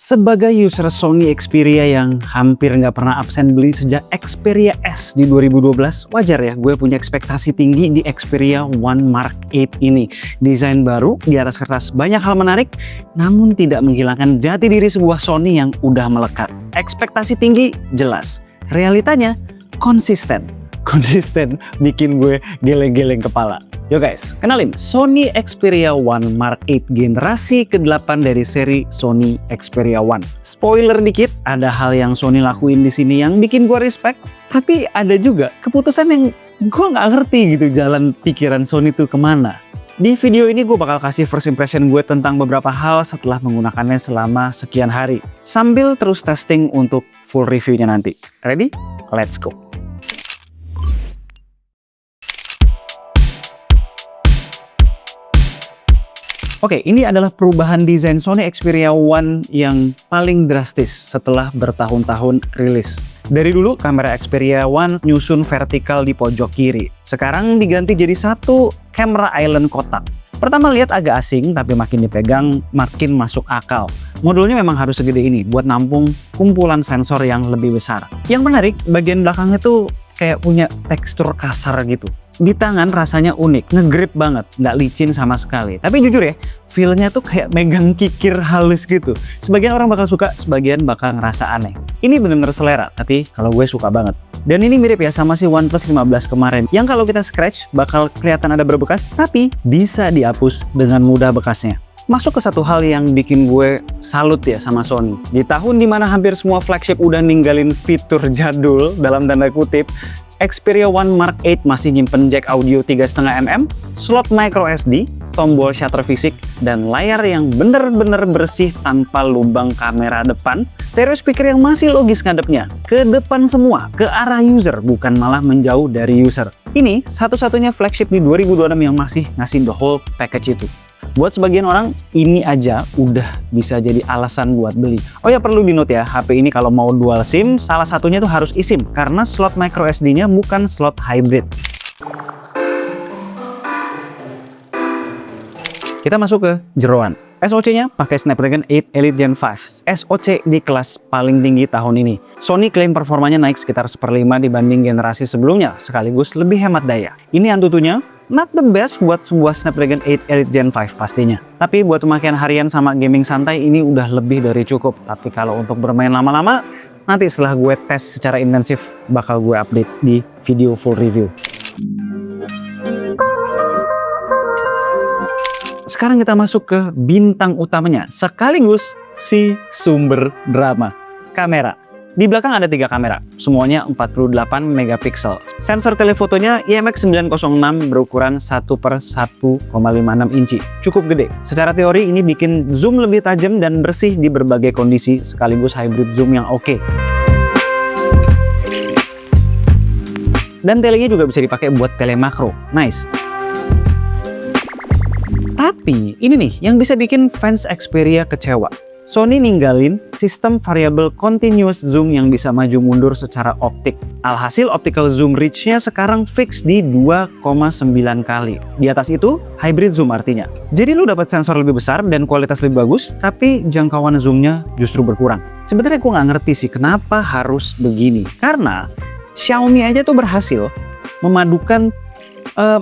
Sebagai user Sony Xperia yang hampir nggak pernah absen beli sejak Xperia S di 2012, wajar ya gue punya ekspektasi tinggi di Xperia One Mark 8 ini. Desain baru, di atas kertas banyak hal menarik, namun tidak menghilangkan jati diri sebuah Sony yang udah melekat. Ekspektasi tinggi jelas, realitanya konsisten. Konsisten bikin gue geleng-geleng kepala. Yo guys, kenalin Sony Xperia One Mark 8 generasi ke-8 dari seri Sony Xperia One. Spoiler dikit, ada hal yang Sony lakuin di sini yang bikin gue respect, tapi ada juga keputusan yang gue nggak ngerti gitu jalan pikiran Sony tuh kemana. Di video ini gue bakal kasih first impression gue tentang beberapa hal setelah menggunakannya selama sekian hari, sambil terus testing untuk full reviewnya nanti. Ready? Let's go! Oke, ini adalah perubahan desain Sony Xperia One yang paling drastis setelah bertahun-tahun rilis. Dari dulu, kamera Xperia One nyusun vertikal di pojok kiri. Sekarang diganti jadi satu camera island kotak. Pertama lihat agak asing, tapi makin dipegang makin masuk akal. Modulnya memang harus segede ini buat nampung kumpulan sensor yang lebih besar. Yang menarik, bagian belakangnya tuh kayak punya tekstur kasar gitu. Di tangan rasanya unik, ngegrip banget, nggak licin sama sekali. Tapi jujur ya, feel-nya tuh kayak megang kikir halus gitu. Sebagian orang bakal suka, sebagian bakal ngerasa aneh. Ini bener-bener selera, tapi kalau gue suka banget. Dan ini mirip ya sama si OnePlus 15 kemarin, yang kalau kita scratch bakal kelihatan ada berbekas, tapi bisa dihapus dengan mudah bekasnya. Masuk ke satu hal yang bikin gue salut ya sama Sony. Di tahun dimana hampir semua flagship udah ninggalin fitur jadul dalam tanda kutip, Xperia One Mark 8 masih nyimpen jack audio 3,5 mm, slot micro SD, tombol shutter fisik, dan layar yang bener-bener bersih tanpa lubang kamera depan, stereo speaker yang masih logis ngadepnya, ke depan semua, ke arah user, bukan malah menjauh dari user. Ini satu-satunya flagship di 2026 yang masih ngasih the whole package itu. Buat sebagian orang, ini aja udah bisa jadi alasan buat beli. Oh ya, perlu di-note ya, HP ini kalau mau dual SIM, salah satunya tuh harus eSIM, karena slot micro SD-nya bukan slot hybrid. Kita masuk ke jeroan. SoC-nya pakai Snapdragon 8 Elite Gen 5. SoC di kelas paling tinggi tahun ini. Sony klaim performanya naik sekitar 1/5 dibanding generasi sebelumnya, sekaligus lebih hemat daya. Ini antutunya not the best buat sebuah Snapdragon 8 Elite Gen 5 pastinya. Tapi buat pemakaian harian sama gaming santai ini udah lebih dari cukup. Tapi kalau untuk bermain lama-lama, nanti setelah gue tes secara intensif, bakal gue update di video full review. Sekarang kita masuk ke bintang utamanya, sekaligus si sumber drama, kamera. Di belakang ada 3 kamera, semuanya 48 megapiksel. Sensor telefotonya IMX906 berukuran 1/1,56 inci. Cukup gede. Secara teori ini bikin zoom lebih tajam dan bersih di berbagai kondisi, sekaligus hybrid zoom yang oke. Dan telenya juga bisa dipakai buat tele makro. Nice. Tapi ini nih yang bisa bikin fans Xperia kecewa. Sony ninggalin sistem variable continuous zoom yang bisa maju mundur secara optik. Alhasil optical zoom reach-nya sekarang fix di 2,9 kali. Di atas itu, hybrid zoom artinya. Jadi lu dapat sensor lebih besar dan kualitas lebih bagus, tapi jangkauan zoomnya justru berkurang. Sebenarnya gue nggak ngerti sih kenapa harus begini. Karena Xiaomi aja tuh berhasil memadukan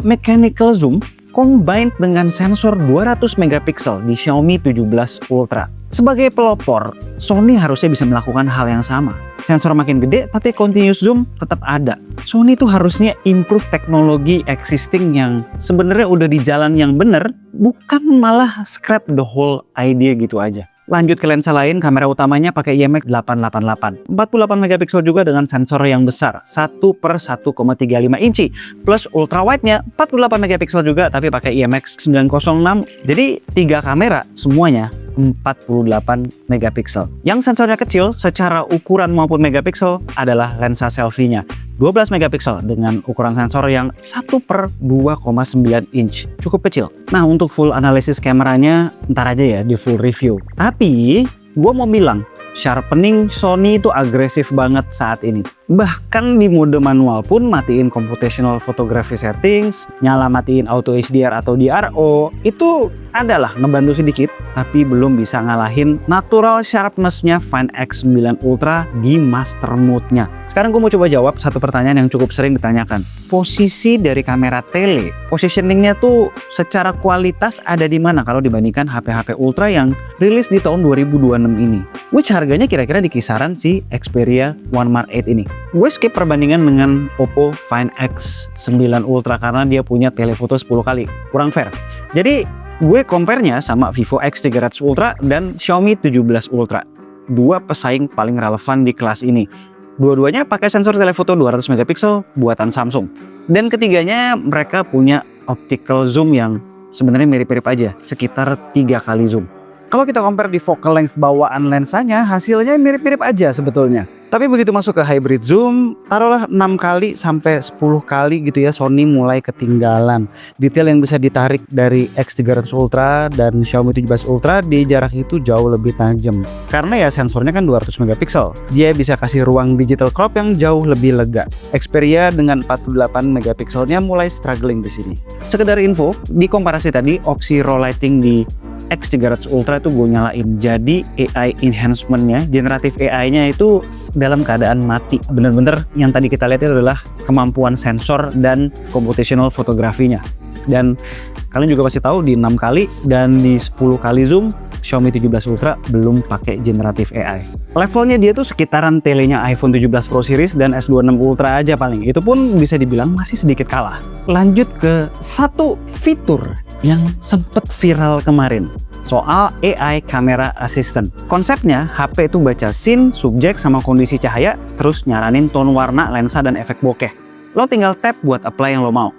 mechanical zoom combined dengan sensor 200 megapiksel di Xiaomi 17 Ultra. Sebagai pelopor, Sony harusnya bisa melakukan hal yang sama. Sensor makin gede, tapi continuous zoom tetap ada. Sony tuh harusnya improve teknologi existing yang sebenarnya udah di jalan yang bener, bukan malah scrap the whole idea gitu aja. Lanjut ke lensa lain, kamera utamanya pakai IMX888. 48 megapiksel juga dengan sensor yang besar, 1/1,35 inci. Plus ultra wide-nya 48 megapiksel juga, tapi pakai IMX906. Jadi 3 kamera semuanya 48 megapiksel. Yang sensornya kecil secara ukuran maupun megapiksel adalah lensa selfie-nya. 12 megapiksel dengan ukuran sensor yang 1/2,9 inch. Cukup kecil. Nah, untuk full analisis kameranya ntar aja ya di full review. Tapi gue mau bilang, sharpening Sony itu agresif banget saat ini. Bahkan di mode manual pun matiin computational photography settings, nyala matiin auto HDR atau DRO, itu adalah ngebantu sedikit, tapi belum bisa ngalahin natural sharpness-nya Find X9 Ultra di master mode-nya. Sekarang gue mau coba jawab satu pertanyaan yang cukup sering ditanyakan. Posisi dari kamera tele, positioning-nya tuh secara kualitas ada di mana kalau dibandingkan HP-HP Ultra yang rilis di tahun 2026 ini? Which harganya kira-kira di kisaran si Xperia One Mark 8 ini. Gue skip perbandingan dengan Oppo Find X9 Ultra karena dia punya telefoto 10 kali. Kurang fair. Jadi gue compare-nya sama Vivo X300 Ultra dan Xiaomi 17 Ultra. Dua pesaing paling relevan di kelas ini. Dua-duanya pakai sensor telefoto 200 megapiksel buatan Samsung. Dan ketiganya mereka punya optical zoom yang sebenarnya mirip-mirip aja, sekitar 3 kali zoom. Kalau kita compare di focal length bawaan lensanya, hasilnya mirip-mirip aja sebetulnya. Tapi begitu masuk ke hybrid zoom, taruhlah 6 kali sampai 10 kali gitu ya, Sony mulai ketinggalan. Detail yang bisa ditarik dari X300 Ultra dan Xiaomi 17 Ultra di jarak itu jauh lebih tajam. Karena ya sensornya kan 200 megapiksel. Dia bisa kasih ruang digital crop yang jauh lebih lega. Xperia dengan 48 megapikselnya mulai struggling di sini. Sekedar info, di komparasi tadi opsi raw lighting di X300 Ultra itu gue nyalain. Jadi AI enhancement-nya, generatif AI-nya itu dalam keadaan mati. Bener-bener yang tadi kita lihat itu adalah kemampuan sensor dan computational fotografinya. Dan kalian juga pasti tahu di 6 kali dan di 10 kali zoom Xiaomi 17 Ultra belum pakai generatif AI. Levelnya dia tuh sekitaran telenya iPhone 17 Pro Series dan S26 Ultra aja paling. Itu pun bisa dibilang masih sedikit kalah. Lanjut ke satu fitur yang sempet viral kemarin. Soal AI Camera Assistant. Konsepnya HP itu baca scene, subjek, sama kondisi cahaya, terus nyaranin tone warna, lensa, dan efek bokeh. Lo tinggal tap buat apply yang lo mau.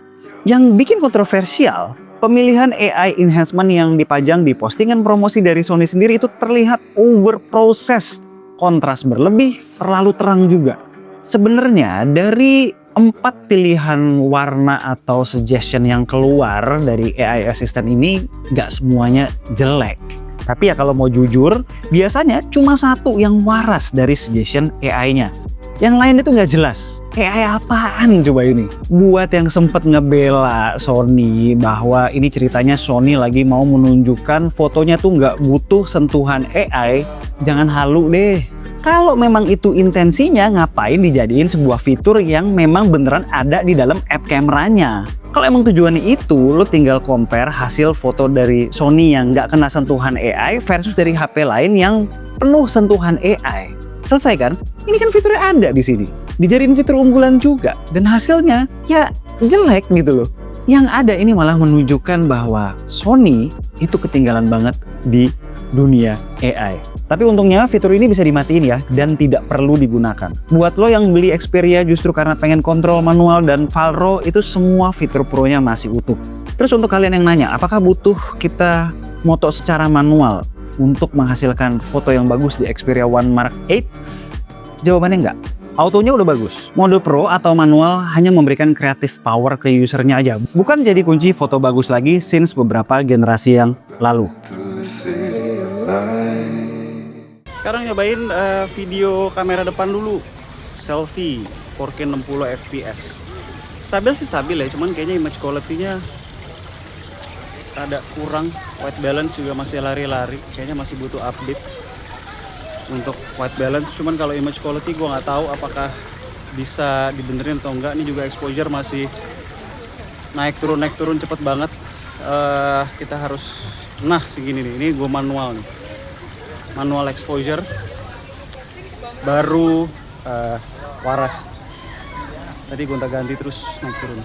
Yang bikin kontroversial, pemilihan AI enhancement yang dipajang di postingan promosi dari Sony sendiri itu terlihat over processed. Kontras berlebih, terlalu terang juga. Sebenarnya dari 4 pilihan warna atau suggestion yang keluar dari AI Assistant ini gak semuanya jelek. Tapi ya kalau mau jujur, biasanya cuma satu yang waras dari suggestion AI-nya. Yang lain itu nggak jelas. AI apaan coba ini? Buat yang sempet ngebela Sony bahwa ini ceritanya Sony lagi mau menunjukkan fotonya tuh nggak butuh sentuhan AI, jangan halu deh. Kalau memang itu intensinya, ngapain dijadiin sebuah fitur yang memang beneran ada di dalam app kameranya? Kalau emang tujuannya itu, lo tinggal compare hasil foto dari Sony yang nggak kena sentuhan AI versus dari HP lain yang penuh sentuhan AI. Selesai kan? Ini kan fiturnya ada di sini. Dijadiin fitur unggulan juga. Dan hasilnya ya jelek gitu loh. Yang ada ini malah menunjukkan bahwa Sony itu ketinggalan banget di dunia AI. Tapi untungnya fitur ini bisa dimatiin ya dan tidak perlu digunakan. Buat lo yang beli Xperia justru karena pengen kontrol manual dan file raw, itu semua fitur pro-nya masih utuh. Terus untuk kalian yang nanya, apakah butuh kita moto secara manual untuk menghasilkan foto yang bagus di Xperia One Mark 8? Jawabannya enggak. Autonya udah bagus. Mode pro atau manual hanya memberikan creative power ke usernya aja. Bukan jadi kunci foto bagus lagi since beberapa generasi yang lalu. Sekarang nyobain video kamera depan dulu. Selfie 4K 60 fps. Stabil sih stabil ya, cuman kayaknya image quality-nya ada kurang. White balance juga masih lari-lari. Kayaknya masih butuh update untuk white balance. Cuman kalau image quality gue nggak tahu apakah bisa dibenerin atau enggak. Ini juga exposure masih naik turun cepet banget. Kita harus segini nih. Ini gue manual nih, manual exposure baru waras. Tadi gonta ganti terus naik turun.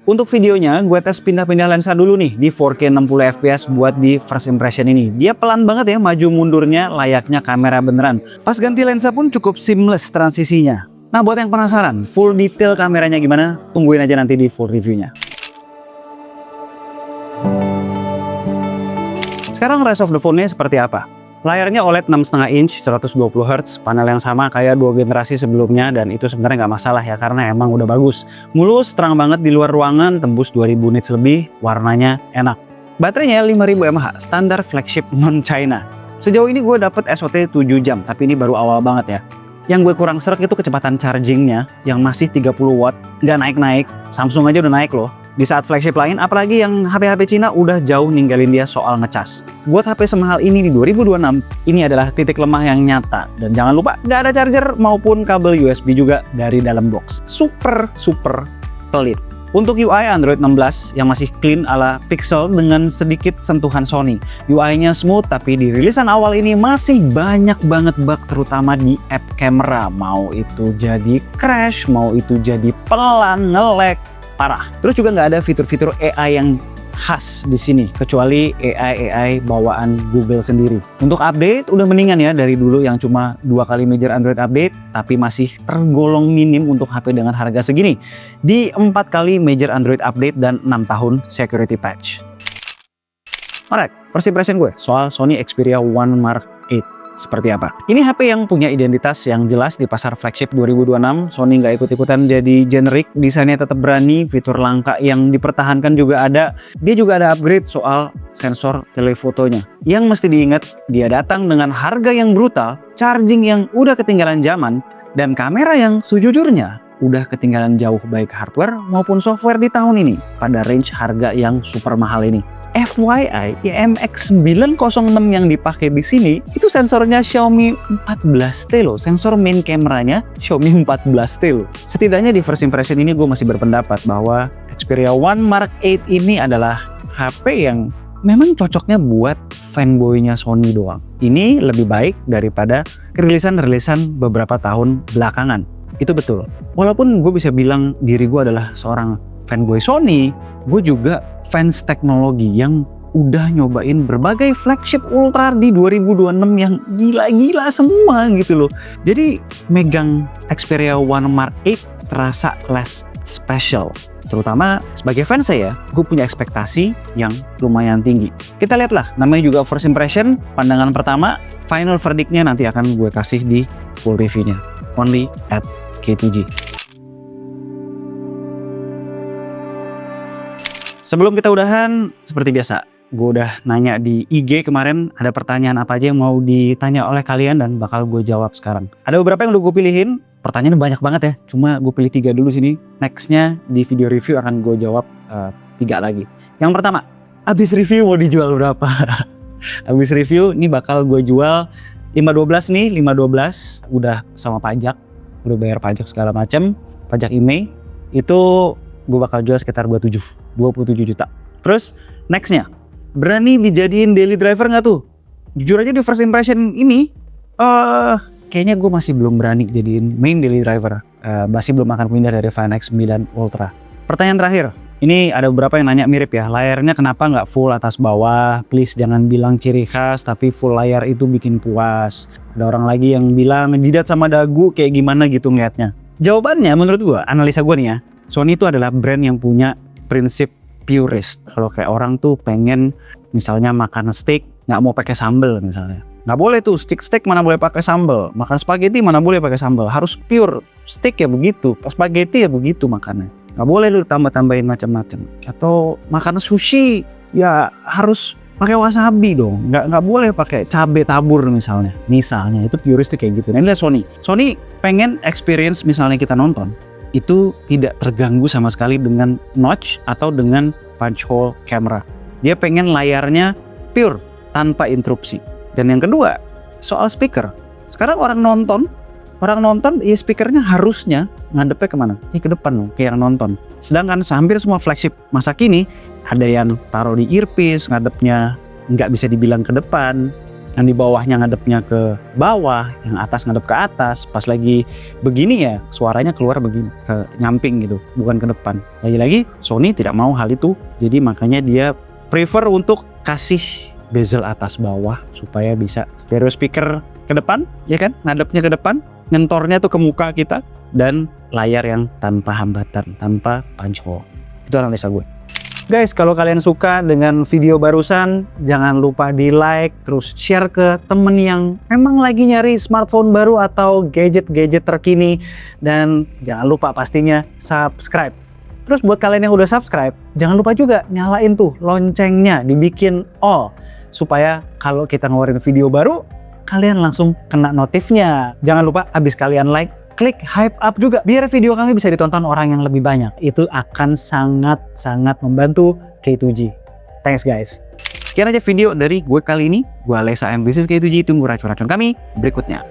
Untuk videonya, gue tes pindah-pindah lensa dulu nih di 4K 60 fps buat di first impression ini. Dia pelan banget ya maju mundurnya, layaknya kamera beneran. Pas ganti lensa pun cukup seamless transisinya. Nah buat yang penasaran, full detail kameranya gimana? Tungguin aja nanti di full reviewnya. Sekarang rest of the phone-nya seperti apa? Layarnya OLED 6,5 inch 120Hz, panel yang sama kayak 2 generasi sebelumnya, dan itu sebenarnya nggak masalah ya karena emang udah bagus. Mulus, terang banget di luar ruangan, tembus 2000 nits lebih, warnanya enak. Baterainya 5000 mAh, standar flagship non-China. Sejauh ini gue dapet SOT 7 jam, tapi ini baru awal banget ya. Yang gue kurang srek itu kecepatan chargingnya yang masih 30 watt, nggak naik-naik. Samsung aja udah naik loh. Di saat flagship lain, apalagi yang HP-HP Cina udah jauh ninggalin dia soal ngecas. Buat HP semahal ini di 2026, ini adalah titik lemah yang nyata. Dan jangan lupa, nggak ada charger maupun kabel USB juga dari dalam box. Super pelit. Untuk UI Android 16 yang masih clean ala Pixel dengan sedikit sentuhan Sony. UI-nya smooth, tapi di rilisan awal ini masih banyak banget bug, terutama di app camera. Mau itu jadi crash, mau itu jadi pelan, nge-lag, parah. Terus juga nggak ada fitur-fitur AI yang khas di sini, kecuali AI bawaan Google sendiri. Untuk update udah mendingan ya dari dulu yang cuma 2 kali major Android update, tapi masih tergolong minim untuk HP dengan harga segini. Di 4 kali major Android update dan 6 tahun security patch. Alright, first impression gue soal Sony Xperia One Mark 8. Seperti apa? Ini HP yang punya identitas yang jelas di pasar flagship 2026. Sony nggak ikut-ikutan jadi generik, desainnya tetap berani, fitur langka yang dipertahankan juga ada. Dia juga ada upgrade soal sensor telefotonya. Yang mesti diingat, dia datang dengan harga yang brutal, charging yang udah ketinggalan zaman, dan kamera yang sejujurnya udah ketinggalan jauh baik hardware maupun software di tahun ini pada range harga yang super mahal ini. FYI, IMX906 yang dipakai di sini itu sensornya Xiaomi 14T loh. Sensor main kameranya Xiaomi 14T loh. Setidaknya di first impression ini gue masih berpendapat bahwa Xperia One Mark 8 ini adalah HP yang memang cocoknya buat fanboynya Sony doang. Ini lebih baik daripada rilisan-rilisan beberapa tahun belakangan. Itu betul. Walaupun gue bisa bilang diri gue adalah seorang fanboy Sony, gue juga fans teknologi yang udah nyobain berbagai flagship ultra di 2026 yang gila-gila semua gitu loh. Jadi megang Xperia One Mark 8 terasa less special. Terutama sebagai fans saya, gue punya ekspektasi yang lumayan tinggi. Kita lihatlah, namanya juga first impression, pandangan pertama, final verdictnya nanti akan gue kasih di full reviewnya. Only at K2G. Sebelum kita udahan, seperti biasa, gue udah nanya di IG kemarin ada pertanyaan apa aja yang mau ditanya oleh kalian dan bakal gue jawab sekarang. Ada beberapa yang udah gue pilihin, pertanyaannya banyak banget ya, cuma gue pilih 3 dulu sini. Nextnya di video review akan gue jawab 3 lagi. Yang pertama, abis review mau dijual berapa? Abis review ini bakal gue jual 512 nih, 512 udah sama pajak, udah bayar pajak segala macam, pajak IMEI itu gue bakal jual sekitar 27 juta. Terus nextnya, berani dijadiin daily driver nggak tuh? Jujur aja di first impression ini, kayaknya gue masih belum berani jadiin main daily driver. Masih belum akan pindah dari Find X9 Ultra. Pertanyaan terakhir, ini ada beberapa yang nanya mirip ya, layarnya kenapa nggak full atas bawah? Please jangan bilang ciri khas, tapi full layar itu bikin puas. Ada orang lagi yang bilang jidat sama dagu kayak gimana gitu ngeliatnya. Jawabannya menurut gue, analisa gue nih ya, Sony itu adalah brand yang punya prinsip purist. Kalau kayak orang tuh pengen misalnya makan steak nggak mau pakai sambal misalnya, nggak boleh tuh steak mana boleh pakai sambal. Makan spaghetti mana boleh pakai sambal, harus pure steak ya begitu, spaghetti ya begitu makannya. Nggak boleh lu tambah-tambahin macam-macam. Atau makan sushi ya harus pakai wasabi dong, nggak boleh pakai cabai tabur misalnya itu purist tuh kayak gitu. Nah ini adalah Sony pengen experience misalnya kita nonton itu tidak terganggu sama sekali dengan notch atau dengan punch hole camera. Dia pengen layarnya pure tanpa interupsi. Dan yang kedua, soal speaker. Sekarang orang nonton ya speakernya harusnya ngadepnya kemana? Ya ke depan loh, kayak yang nonton. Sedangkan hampir semua flagship masa kini ada yang taruh di earpiece, ngadepnya nggak bisa dibilang ke depan. Yang di bawahnya ngadepnya ke bawah, yang atas ngadep ke atas. Pas lagi begini ya suaranya keluar begini, ke nyamping gitu, bukan ke depan. Lagi-lagi Sony tidak mau hal itu, jadi makanya dia prefer untuk kasih bezel atas bawah supaya bisa stereo speaker ke depan, ya kan? Ngadepnya ke depan, nyentornya tuh ke muka kita, dan layar yang tanpa hambatan, tanpa punch hole. Itu analisa gue. Guys, kalau kalian suka dengan video barusan, jangan lupa di like, terus share ke temen yang memang lagi nyari smartphone baru atau gadget-gadget terkini. Dan jangan lupa pastinya subscribe. Terus buat kalian yang udah subscribe, jangan lupa juga nyalain tuh loncengnya, dibikin all. Supaya kalau kita ngeluarin video baru, kalian langsung kena notifnya. Jangan lupa abis kalian like, klik hype up juga biar video kami bisa ditonton orang yang lebih banyak. Itu akan sangat-sangat membantu K2G. Thanks guys. Sekian aja video dari gue kali ini. Gue Alesa M. This is K2G. Tunggu racun-racun kami berikutnya.